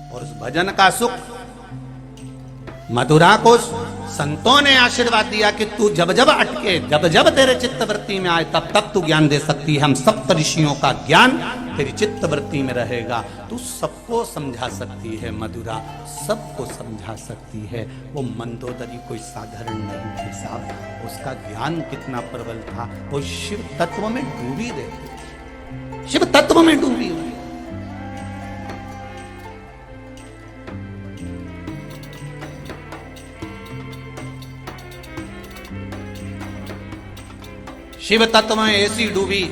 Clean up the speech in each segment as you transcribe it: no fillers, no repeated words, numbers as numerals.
और उस भजन का सुख मधुरा को संतों ने आशीर्वाद दिया कि तू जब जब अटके, जब जब तेरे चित्तवृत्ति में आए, तब तब तू ज्ञान दे सकती है। हम सप्त ऋषियों का ज्ञान तेरी चित्तवृत्ति में रहेगा। तू सबको समझा सकती है मधुरा, सबको समझा सकती है। वो मंदोदरी कोई साधारण नहीं थी साहब, उसका ज्ञान कितना प्रबल था। वो शिव तत्व में डूबी रहती थी, शिव तत्व में डूबी हुई। शिव तत्व में ऐसी डूबी,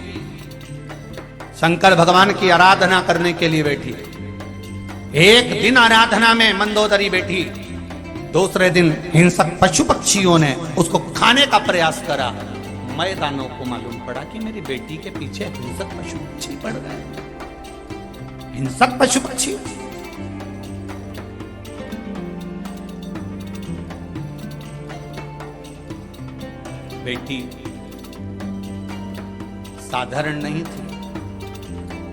शंकर भगवान की आराधना करने के लिए बैठी। एक दिन आराधना में मंदोदरी बैठी, दूसरे दिन हिंसक पशु पक्षियों ने उसको खाने का प्रयास करा। मैदानों को मालूम पड़ा कि मेरी बेटी के पीछे हिंसक पशु पक्षी पड़ गए, हिंसक पशु पक्षी। बेटी साधारण नहीं थी,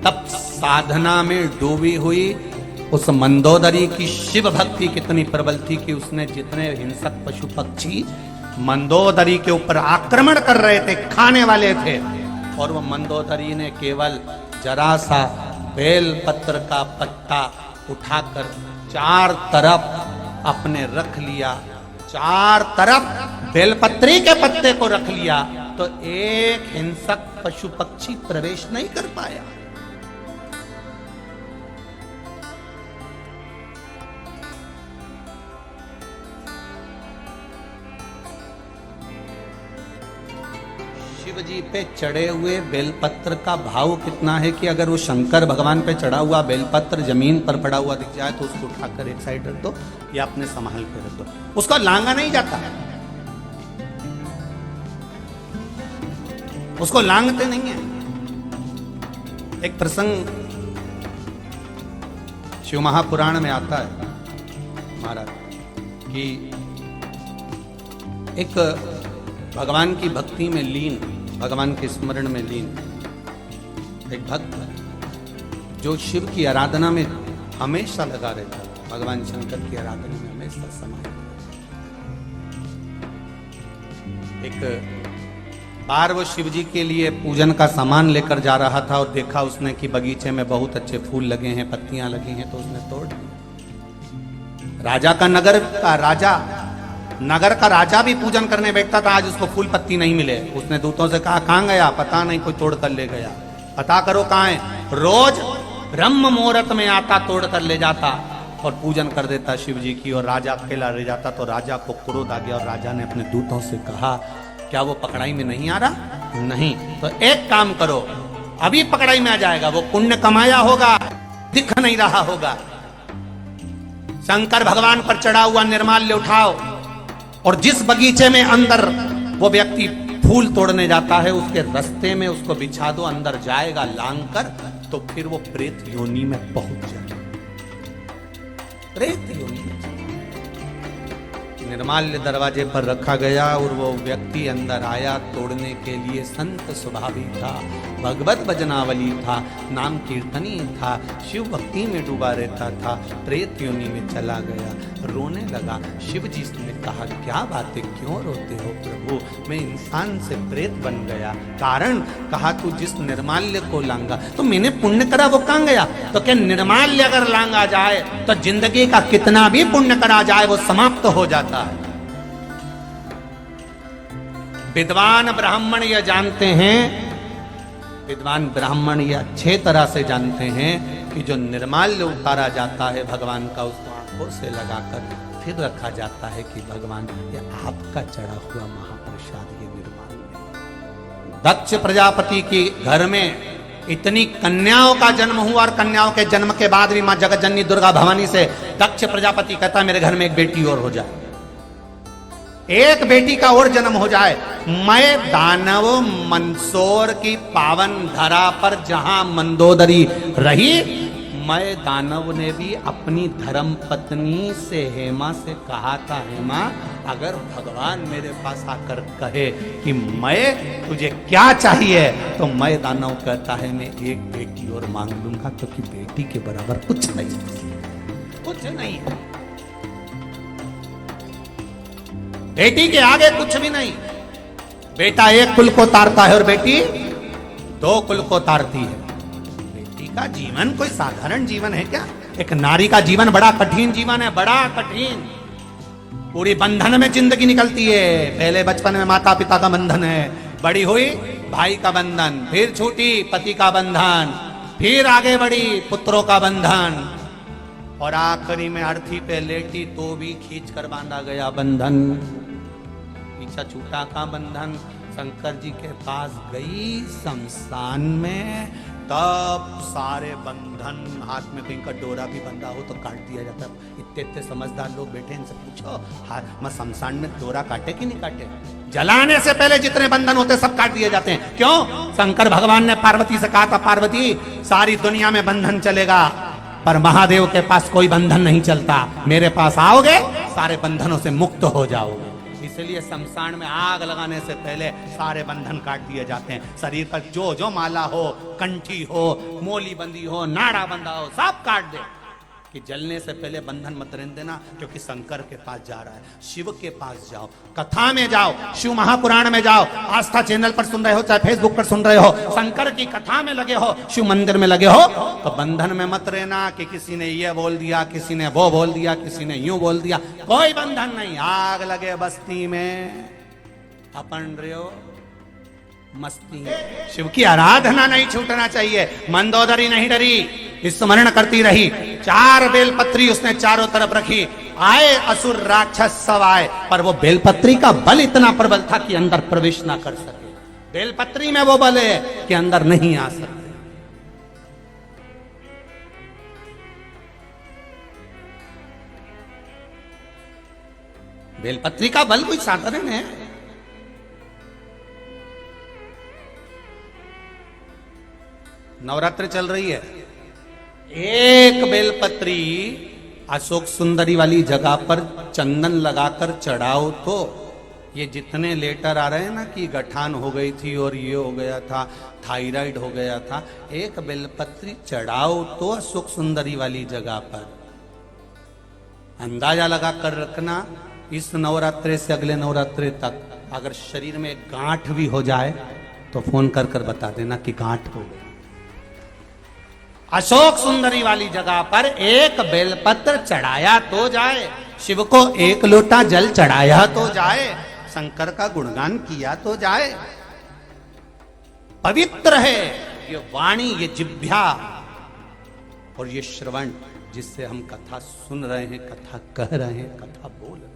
तब साधना में डूबी हुई उस मंदोदरी की शिव भक्ति कितनी प्रबल थी कि उसने जितने हिंसक पशु पक्षी मंदोदरी के ऊपर आक्रमण कर रहे थे, खाने वाले थे, और वो मंदोदरी ने केवल जरा सा बेल पत्र का पत्ता उठाकर चार तरफ अपने रख लिया, चार तरफ बेलपत्री के पत्ते को रख लिया, तो एक हिंसक पशु पक्षी प्रवेश नहीं कर पाया। शिव जी पे चढ़े हुए बेलपत्र का भाव कितना है कि अगर वो शंकर भगवान पे चढ़ा हुआ बेलपत्र जमीन पर पड़ा हुआ दिख जाए तो उसको उठाकर एक साइड रख दो या अपने संभाल कर रख दो, उसका लांगा नहीं जाता, उसको लांगते नहीं है। एक प्रसंग शिव महापुराण में आता है महाराज कि एक भगवान की भक्ति में लीन, भगवान के स्मरण में लीन एक भक्त जो शिव की आराधना में हमेशा लगा रहता, भगवान शंकर की आराधना में हमेशा समाहित। एक बार वो शिव जी के लिए पूजन का सामान लेकर जा रहा था और देखा उसने कि बगीचे में बहुत अच्छे फूल लगे हैं, पत्तियां लगी हैं, तो उसने तोड़ दी। राजा का नगर का राजा भी पूजन करने बैठता था, आज उसको फूल पत्ती नहीं मिले। उसने दूतों से कहा कहां गया, पता नहीं, कोई तोड़ कर ले गया, पता करो कहां है। रोज ब्रह्म मुहूर्त में आता, तोड़ कर ले जाता और पूजन कर देता शिव जी की, और राजा अकेला रह जाता। तो राजा को क्रोध आ गया और राजा ने अपने दूतों से कहा क्या वो पकड़ाई में नहीं आ रहा? नहीं, तो एक काम करो, अभी पकड़ाई में आ जाएगा, वो पुण्य कमाया होगा, दिख नहीं रहा होगा। शंकर भगवान पर चढ़ा हुआ निर्माल्य उठाओ और जिस बगीचे में अंदर वो व्यक्ति फूल तोड़ने जाता है उसके रास्ते में उसको बिछा दो, अंदर जाएगा लांग कर, तो फिर वो प्रेत योनि में पहुंच जाएगा, प्रेत योनि में। निर्माल्य दरवाजे पर रखा गया और वो व्यक्ति अंदर आया तोड़ने के लिए। संत स्वभावी था, भगवत भजनावली था, नाम कीर्तनी था, शिव भक्ति में डूबा रहता था, प्रेत योनि में चला गया, रोने लगा। शिव जी ने कहा क्या बात है, क्यों रोते हो प्रभु, मैं इंसान से प्रेत बन गया। कारण, कहा तू जिस निर्माल्य को लांगा, तो मैंने पुण्य करा वो कहां गया? तो क्या निर्माल्य अगर लांगा जाए तो जिंदगी का कितना भी पुण्य करा जाए वो समाप्त हो जाता है। विद्वान ब्राह्मण यह जानते हैं, विद्वान ब्राह्मण यह अच्छे तरह से जानते हैं कि जो निर्माल्य उतारा जाता है भगवान का, उसको आंखों से लगाकर फिर रखा जाता है कि भगवान ये आपका चढ़ा हुआ महाप्रसाद ये निर्माल्य। दक्ष प्रजापति के घर में इतनी कन्याओं का जन्म हुआ और कन्याओं के जन्म के बाद भी मां जगतजननी दुर्गा भवानी से दक्ष प्रजापति कहता मेरे घर में एक बेटी और हो जाए, एक बेटी का और जन्म हो जाए। मैं दानव मंदसौर की पावन धरा पर जहां मंदोदरी रही, मैं दानव ने भी अपनी धर्म पत्नी से हेमा से कहा था, हेमा अगर भगवान मेरे पास आकर कहे कि मैं तुझे क्या चाहिए, तो मैं दानव कहता है मैं एक बेटी और मांग लूंगा, क्योंकि बेटी के बराबर कुछ नहीं। कुछ नहीं है। बेटी के आगे कुछ भी नहीं। बेटा एक कुल को तारता है और बेटी दो कुल को तारती है। बेटी का जीवन कोई साधारण जीवन है क्या? एक नारी का जीवन बड़ा कठिन जीवन है, बड़ा कठिन। पूरी बंधन में जिंदगी निकलती है। पहले बचपन में माता पिता का बंधन है, बड़ी हुई भाई का बंधन, फिर छूटी पति का बंधन, फिर आगे बढ़ी पुत्रों का बंधन, और आखिरी में अर्थी पे लेटी तो भी खींच कर बांधा गया बंधन। पीछा छूटा का बंधन। शंकर जी के पास गई शमशान में, तब सारे बंधन, हाथ में कहीं का डोरा भी बंधा हो तो काट दिया जाता है। इतने इतने समझदार लोग बैठे, इनसे पूछो हाथ में शमशान में डोरा काटे कि नहीं काटे? जलाने से पहले जितने बंधन होते सब काट दिए जाते हैं। क्यों? शंकर भगवान ने पार्वती से कहा था, पार्वती सारी दुनिया में बंधन चलेगा पर महादेव के पास कोई बंधन नहीं चलता। मेरे पास आओगे सारे बंधनों से मुक्त हो जाओगे। इसलिए शमशान में आग लगाने से पहले सारे बंधन काट दिए जाते हैं। शरीर पर जो जो माला हो, कंठी हो, मोली बंदी हो, नाड़ा बंधा हो, सब काट दे कि जलने से पहले बंधन मत रहने देना, क्योंकि शंकर के पास जा रहा है। शिव के पास जाओ, कथा में जाओ, शिव महापुराण में जाओ, आस्था चैनल पर सुन रहे हो चाहे फेसबुक पर सुन रहे हो, शंकर की कथा में लगे हो, शिव मंदिर में लगे हो, तो बंधन में मत रहना कि किसी ने ये बोल दिया, किसी ने वो बोल दिया, किसी ने यूं बोल दिया। कोई बंधन नहीं। आग लगे बस्ती में, अपन रहे हो मस्ती। शिव की आराधना नहीं छूटना चाहिए। मंदोदरी नहीं डरी, स्मरण करती रही। 4 बेलपत्री उसने चारों तरफ रखी। आए असुर राक्षस सब आए, पर वो बेलपत्री का बल इतना प्रबल था कि अंदर प्रवेश ना कर सके। बेलपत्री में वो बल है कि अंदर नहीं आ सकते। बेलपत्री का बल कोई साधारण है? नवरात्र चल रही है, एक बेलपत्री अशोक सुंदरी वाली जगह पर चंदन लगाकर चढ़ाओ तो ये जितने लेटर आ रहे हैं ना कि गठान हो गई थी और ये हो गया था, थायराइड हो गया था, एक बेलपत्री चढ़ाओ तो अशोक सुंदरी वाली जगह पर। अंदाजा लगा कर रखना, इस नवरात्रे से अगले नवरात्रे तक अगर शरीर में गांठ भी हो जाए तो फोन कर कर बता देना कि गांठ हो गई। अशोक सुंदरी वाली जगह पर एक बेलपत्र चढ़ाया तो जाए, शिव को एक लोटा जल चढ़ाया तो जाए, शंकर का गुणगान किया तो जाए। पवित्र है ये वाणी, ये जिह्वा और ये श्रवण, जिससे हम कथा सुन रहे हैं, कथा कह रहे हैं, कथा बोल रहे हैं।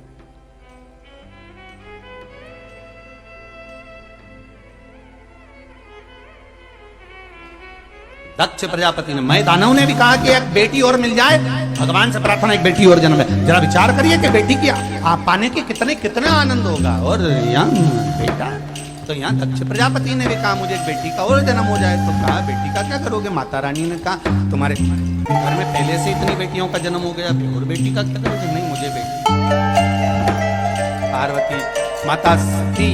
दक्ष प्रजापति ने, मैं दानव ने भी कहा कि एक बेटी और मिल जाए, भगवान से प्रार्थना एक बेटी और जन्म है। जरा विचार करिए कि बेटी की आप पाने के कितना आनंद होगा। और यहाँ बेटा, तो यहाँ दक्ष प्रजापति ने भी कहा मुझे एक बेटी का और जन्म हो जाए। तो कहा बेटी का क्या करोगे? माता रानी ने कहा तुम्हारे घर में पहले से इतनी बेटियों का जन्म हो गया, और बेटी का क्या करोगे? नहीं, मुझे बेटी। पार्वती माता सती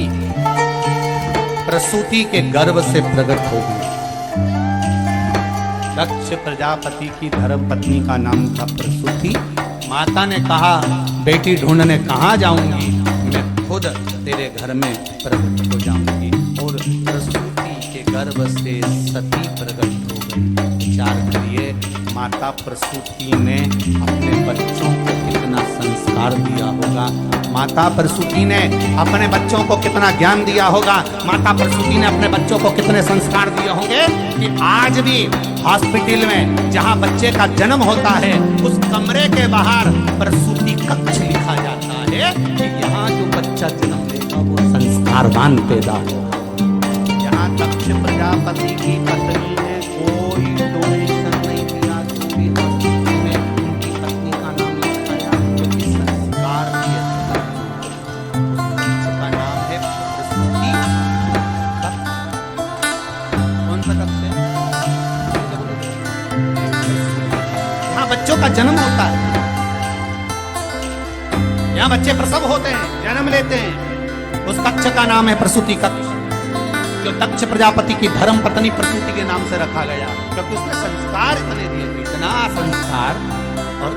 प्रसूति के गर्भ से प्रकट हो गई। दक्ष प्रजापति की धर्म पत्नी का नाम था प्रसूति। माता ने कहा बेटी ढूंढने कहाँ जाऊंगी, मैं खुद तेरे घर में प्रकट हो जाऊंगी। और प्रसूति के गर्भ से सती प्रकट हो गई। विचार करिए, माता प्रसूति ने अपने बच्चों को कितना संस्कार दिया होगा, माता प्रसूति ने अपने बच्चों को कितना ज्ञान दिया होगा, माता प्रसूति ने अपने बच्चों को कितने संस्कार दिए होंगे कि आज भी हॉस्पिटल में जहां बच्चे का जन्म होता है, उस कमरे के बाहर प्रसूति कक्ष लिखा जाता है कि यहाँ जो बच्चा जन्म लेगा वो संस्कारवान पैदा होगा। यहाँ दक्ष प्रजापति की पत्नी ने कोई डोनेशन नहीं किया, जो भी हॉस्पिटल में उनकी पत्नी का नाम लिखाया, क्योंकि संस्कार दिए। उसका नाम है प्रसूति कक्ष। कौन सा कक्ष है? यहाँ बच्चों का जन्म होता है, यहाँ बच्चे प्रसव होते हैं, जन्म लेते हैं। उस कक्ष का नाम है प्रसूति कक्ष, जो दक्ष प्रजापति की धर्म पत्नी प्रसूति के नाम से रखा गया, क्योंकि उसने संस्कार इतने दिए थे, इतना संस्कार। और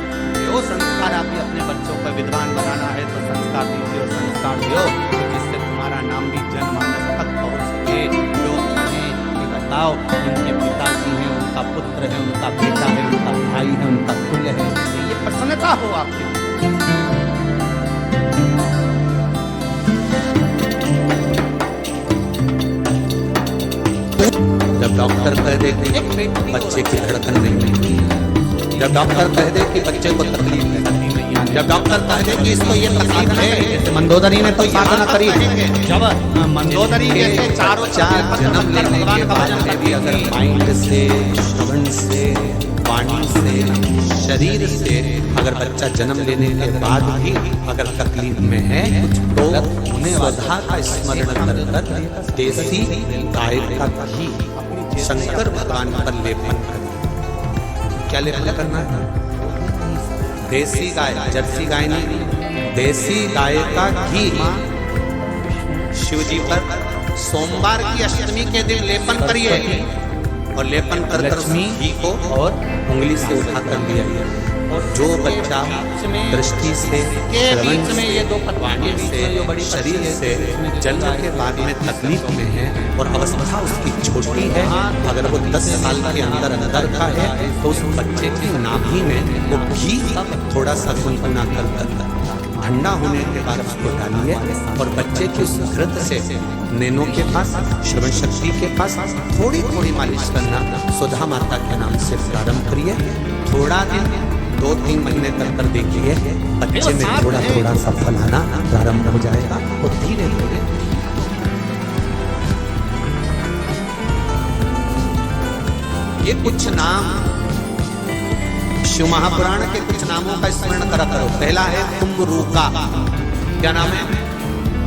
वो संस्कार आप भी अपने बच्चों को विद्वान बनाना है तो संस्कार दीजिए और संस्कार दो तो जिससे तुम्हारा नाम भी जनमानस तक पहुंच सके। लोग कहें कि बताओ उनके पिताजी हैं, उनका पुत्र है, उनका बेटा है, उनका भाई है, उनका कुल है, ये प्रसन्नता हो आपके। जब डॉक्टर कह दे कि बच्चे की धड़कन नहीं, जब डॉक्टर कह दे कि बच्चे को तकलीफ है, जब डॉक्टर कह दे कि इसको ये तकलीफ है, जैसे मंदोदरी ने तो साधना करी, जब मंदोदरी जैसे चारों चार जन्म लेने के बाद में भी अगर माइंड से, श्रवण से, वाणी से, शरीर से अगर बच्चा जन्म लेने के बाद भी अगर तकलीफ में है तो उन्हें वधा का स्मरण कर देसी गाय का घी शंकर भगवान पर लेपन करें। क्या लेपन करना है? देसी गाय, जर्सी गाय नहीं, देसी गाय का घी शिव जी पर सोमवार की अष्टमी के दिन लेपन करिए और लेपन कर घी को और उंगली से उठा कर दिया गया। और जो बच्चा दृष्टि से, श्रवण से, वाणी से, शरीर से जन्म के बाद में तकलीफ में है और अवस्था उसकी छोटी है, अगर वो 10 साल के अंदर का है तो उस बच्चे की नाभि में वो घी थोड़ा सा गुनगुना कर ठंडा होने के बाद उसको डालिए और बच्चे की उस घृत से नैनों के पास, श्रवण शक्ति के पास थोड़ी थोड़ी मालिश करना सुधा माता के नाम से प्रारंभ करिए। थोड़ा दिन 2-3 महीने तक कर देखिए, बच्चे में थोड़ा थोड़ा सा फल आना प्रारंभ हो जाएगा और धीरे धीरे ये कुछ नाम शिव महापुराण के कुछ नामों का स्मरण करा करो। पहला है तुम्बरूका। क्या नाम है?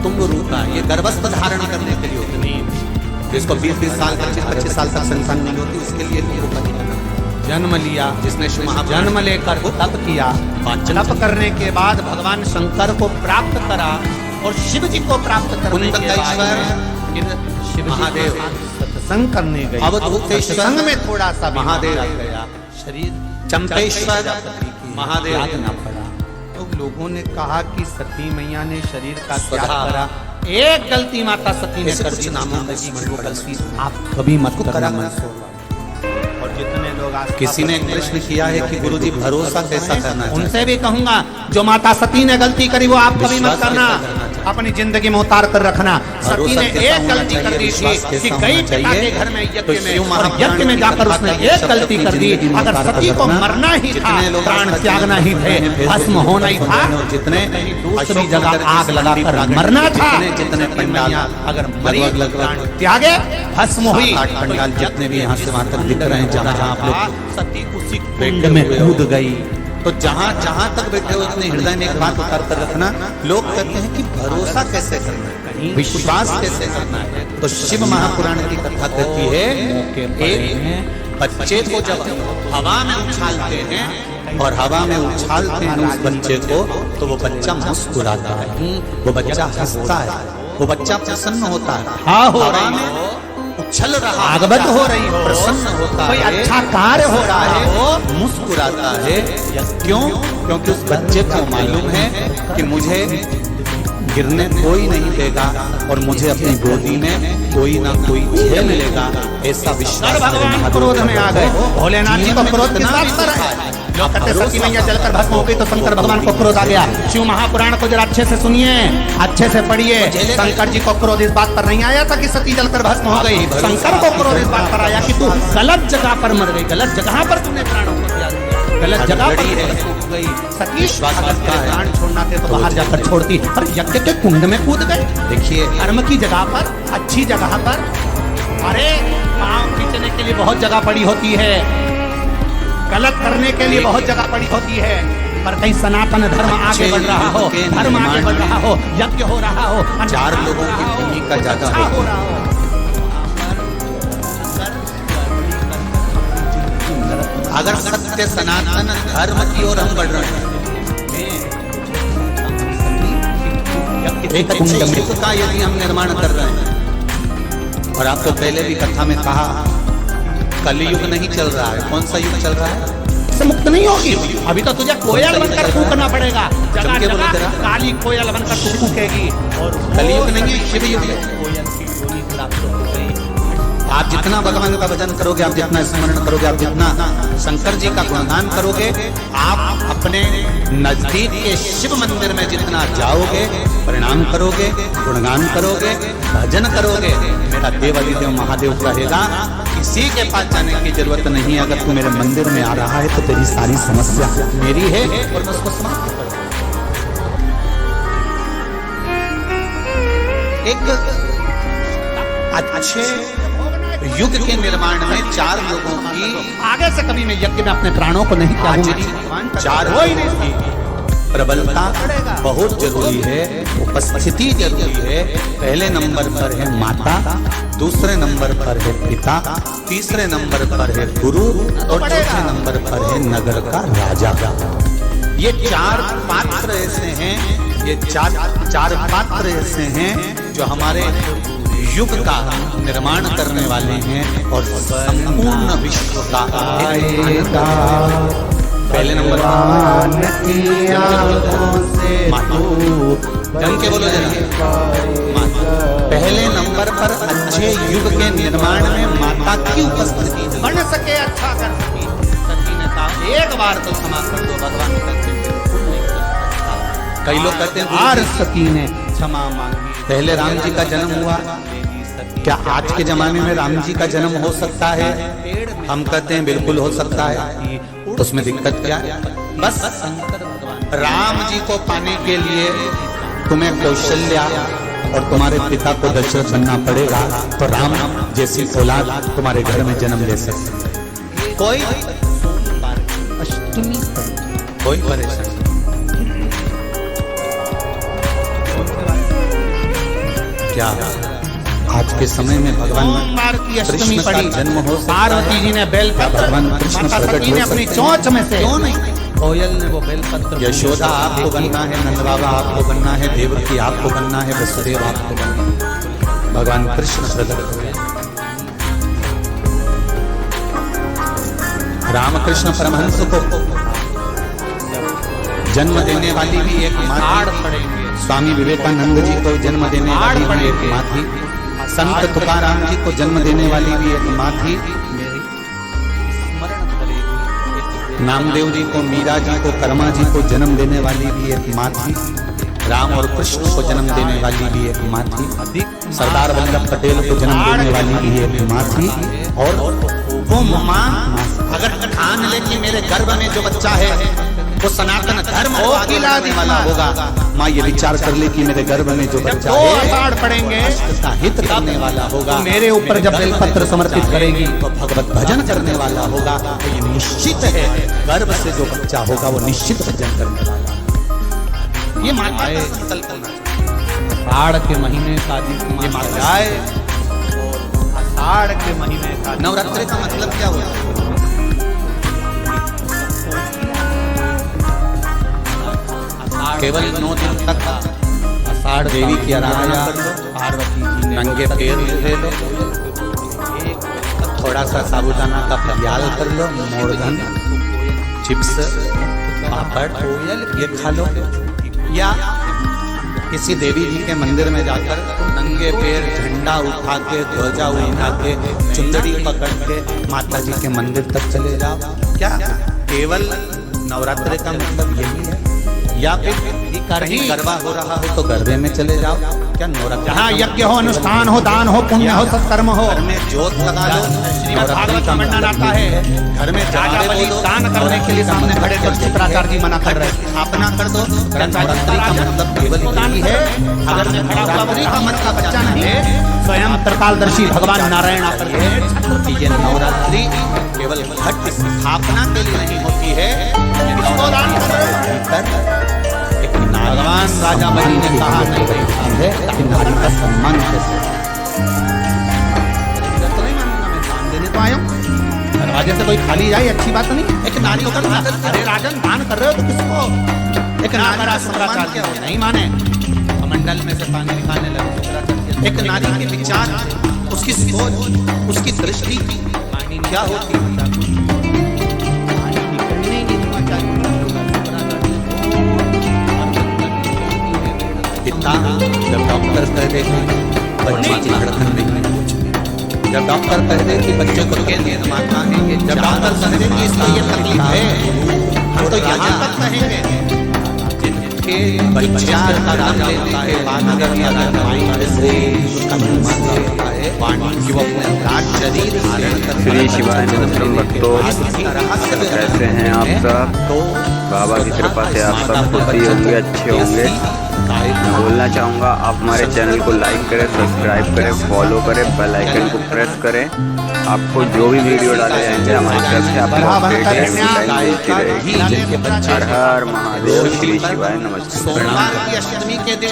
तुम्बरूका। ये गर्भस्थ धारण करने के लिए होती है, जिसको 20-20 साल, 25-25 साल तक संतान नहीं होती, उसके लिए तुम्बरूका। जन्म लिया जिसने शिव महापुराण जन्म लेकर तप किया, तप करने के बाद भगवान शंकर को प्राप्त करा और शिव जी को प्राप्त करने के बाद शिव महादेव सत्संग करने गए। अब सत्संग में थोड़ा सा महादेव गया, शरीर चंपेश्वर महादेव ना पड़ा तो लोगों ने कहा कि सती मैया ने शरीर का त्याग करा। एक गलती माता सती ने कर दी, नामों में गलती आप कभी मत करना। और जितने लोग आज किसी ने प्रश्न किया है कि गुरुजी भरोसा कैसा करना है, उनसे भी कहूंगा जो माता सती ने गलती करी वो आप कभी मत करना, अपनी जिंदगी में उतार कर रखना। सती ने एक गलती कर दी थी कि गई पिता के घर में यज्ञ में जाकर उसने एक गलती कर दी। अगर सती को मरना ही था, प्राण त्यागना ही थे, भस्म होना ही था, जितने दूसरी जगह आग लगाकर मरना था, जितने पंडाल अगर मरी प्राण त्यागे भस्म हुई। पंडाल जितने भी यहाँ से वहां तक दिख रहे हैं, जहाँ जहाँ आप लोग सती उसी कुंड में कूद गई, तो जहाँ जहाँ तक बैठे हो अपने हृदय में एक बात उतार कर रखना। लोग कहते हैं कि भरोसा कैसे करना है, विश्वास कैसे करना है, तो शिव महापुराण की कथा कहती है एक बच्चे को जब हवा में उछालते हैं और हवा में उछालते हैं उस बच्चे को, तो वो बच्चा मुस्कुराता है, वो बच्चा हंसता है, वो बच्चा प्रसन्न होता है। हवा में उछल रहा, आगमन हो रही हो, प्रसन्न होता है, कोई अच्छा कार्य हो रहा है, वो मुस्कुराता है। क्यों? क्योंकि उस बच्चे को मालूम है कि मुझे गिरने कोई नहीं देगा और मुझे अपनी गोदी में कोई ना कोई झेल मिलेगा, ऐसा विश्वास। भगवान क्रोध में आ गए, भोलेनाथ जी को क्रोध के साथ सर है। लोग कहते सती मैया जलकर भस्म हो गई तो शंकर भगवान को क्रोध आ गया। शिव महापुराण को जरा अच्छे से सुनिए, अच्छे से पढ़िए। शंकर जी को क्रोध इस बात पर नहीं आया था कि सती जलकर भस्म हो गई, शंकर को क्रोध इस बात पर आया कि तू गलत जगह पर मर गई, गलत जगह पर तूने प्राणों को त्याग दिया, गलत जगह पर हो गई। सती प्राण छोड़ना थे तो बाहर जाकर छोड़ती, और यज्ञ के कुंड में कूद गए। देखिए कर्म की जगह पर, अच्छी जगह पर, अरे पांव खींचने के लिए बहुत जगह पड़ी होती है, गलत करने के लिए बहुत जगह पड़ी होती है, पर कहीं सनातन धर्म आगे बढ़ रहा हो, धर्म आगे बढ़ रहा हो, यज्ञ हो रहा हो, 4 लोगों की भूमिका ज्यादा हो रहा हो, अगर सत्य सनातन धर्म की ओर हम बढ़ रहे हैं, एक युग का यदि हम निर्माण कर रहे हैं, और आपको पहले भी कथा में कहा कलयुग नहीं चल रहा है, कौन सा युग चल रहा है? से मुक्त नहीं होगी। अभी तो तुझे कोयल बनकर फूकना पड़ेगा, जगह जगह काली कोयल बनकर तू फूकेगी। और कलयुग नहीं है, शिव युग है। कोयल की योनि प्राप्त हो गई। आप जितना भगवान का भजन करोगे, आप जितना स्मरण करोगे, आप जितना शंकर जी का गुणगान करोगे, आप अपने नजदीक के शिव मंदिर में जितना जाओगे, प्रणाम करोगे, गुणगान करोगे, भजन करोगे, मेरा देवादिदेव महादेव कहेगा किसी के पास जाने की जरूरत नहीं है। अगर तू मेरे मंदिर में आ रहा है तो तेरी सारी समस्या मेरी है और मैं उसको समाप्त कर दूंगा। एक अच्छे युग के निर्माण में 4 लोगों की, आगे से कभी मैं यज्ञ में अपने प्राणों को नहीं त्यागूंगा। 4 लोगों की प्रबलता बहुत जरूरी है, उपस्थिति जरूरी है। पहले नंबर पर है माता, दूसरे नंबर पर है पिता, तीसरे नंबर पर है गुरु और चौथे नंबर पर है नगर का राजा। ये 4 पात्र ऐसे हैं, ये चार पात्र ऐसे हैं जो हमारे युग का निर्माण करने वाले हैं और संपूर्ण विश्व का पहले नंबर जन के बोलो जरा। पहले नंबर पर अच्छे युग के निर्माण में माता की उपस्थिति बन सके अच्छा कर सके। सखी ने कहा एक बार तो क्षमा कर दो भगवान। कई लोग कहते हैं हर सखी ने क्षमा मांगी। पहले राम जी का जन्म हुआ, क्या आज के जमाने में राम जी का जन्म हो सकता है? हम कहते हैं बिल्कुल हो सकता है। उसमें दिक्कत क्या है? बस राम जी को पाने के लिए तुम्हें कौशल्या और तुम्हारे पिता को दशरथ बनना पड़ेगा, तो राम जैसी औलाद तुम्हारे घर में जन्म ले सकते। कोई अष्टमी कोई परेशानी क्या? आज के समय में भगवान सोमवार की अष्टमी कृष्ण का पड़ी, जन्म हो सकता है। पार्वती जी ने बेलपत्र, भगवान कृष्ण माता प्रकट सती ने हो अपनी सकते चोंच में से, क्यों नहीं? कोयल ने वो बेलपत्र, यशोदा आपको बनना है, नंद बाबा आपको बनना है, देवकी आपको बनना है, वसुदेव आपको बनना है। भगवान कृष्ण प्रकट हुए। रामकृष्ण परमहंस को जन्म देने वाली भी एक माँ थी। स्वामी विवेकानंद जी को जन्म देने वाली भी एक माँ थी। संत तुकाराम जी को जन्म देने वाली भी एक माँ थी। नामदेव जी को, मीरा जी को, कर्मा जी को जन्म देने वाली भी एक माँ थी। राम और कृष्ण को जन्म देने वाली भी एक माँ थी। सरदार वल्लभ पटेल को जन्म देने वाली भी एक माँ थी। और वो माँ अगर ठान ले कि मेरे गर्भ में जो बच्चा है वो सनातन धर्म को आगे लाने वाला होगा, माँ ये विचार कर ले कि मेरे गर्भ में जो बच्चा है पड़ेंगे उसका हित करने वाला होगा, तो मेरे ऊपर जब बेलपत्र समर्पित करेगी तो भगवत भजन करने वाला होगा। तो ये निश्चित है गर्भ से जो बच्चा होगा वो निश्चित भजन करने वाला। ये माता का संकल्प होना चाहिए। आषाढ़ के महीने का ये माता जाए। आषाढ़ के महीने का नवरात्रि का मतलब क्या होता है? केवल 9 दिन तक आषाढ़ देवी की आराधना कर लो, पार्वती जी ने नंगे पैर ले लो, थोड़ा सा साबुदाना का फरियाल कर लो, मोरधन, चिप्स, पापड़ ये खा लो, या किसी देवी जी के मंदिर में जाकर नंगे पैर झंडा उठा के, ध्वजा उठा के, चुंदड़ी पकड़ के माता जी के मंदिर तक चले जाओ। क्या केवल नवरात्रि का मतलब यही है? या फिर कहीं गरबा हो रहा हो तो गरबे में चले जाओ। क्या नवरात्रि जहाँ यज्ञ हो, अनुष्ठान हो, दान हो, पुण्य हो, सत्कर्म हो, घर में जोत लगा लो। भागवत का वर्णन आता है घर में राजा बलि दान करने के लिए सामने खड़े थे, शुक्राचार्य जी मना कर रहे थे। स्थापना कर दो। नवरात्रि का मतलब केवल यही है, अगर नवरात्रि का मन का बच्चा नहीं है, स्वयं त्रिकालदर्शी भगवान नारायण आकर के ये नवरात्रि केवल घट स्थापना के लिए नहीं होती है। भगवान राजा बलि ने कहा नहीं है कि नारी का सम्मान कैसे देने तो आया दरवाजे से कोई खाली जाए अच्छी बात नहीं। एक नारी होकर अरे राजन दान कर रहे हो तो किसको? एक नारी का सम्मान क्या होता है? नहीं माने कमंडल में से पानी निकालने लगे। एक नारी के विचार, उसकी सोच, उसकी दृष्टि क्या होती है? निकलने पिता जब डॉक्टर कह दे कि बच्चे की धड़कन नहीं कुछ भी, जब डॉक्टर कह दे कि बच्चे को के निर्माता है ये, जब डॉक्टर कह दे कि इसको ये तकलीफ है, हम तो यहाँ तक कहेंगे जिनके बच्चा का नाम लेता है बाद अगर माइंड से कि वो अपने राज शरीर श्री शिवाय नमस्कार भक्तों, कैसे हैं आप सब? बाबा की कृपा से आप सब खुशी होंगे, अच्छे होंगे। मैं बोलना चाहूँगा आप हमारे चैनल को लाइक करें, सब्सक्राइब करें, फॉलो करें, बेल आइकन को प्रेस करें। आपको जो भी वीडियो डाले जाएंगे हमारी तरफ से आपको अपडेट मिलती रहेगी। हर हर महादेव, श्री शिवाय नमस्कार। सोमवार की अष्टमी के दिन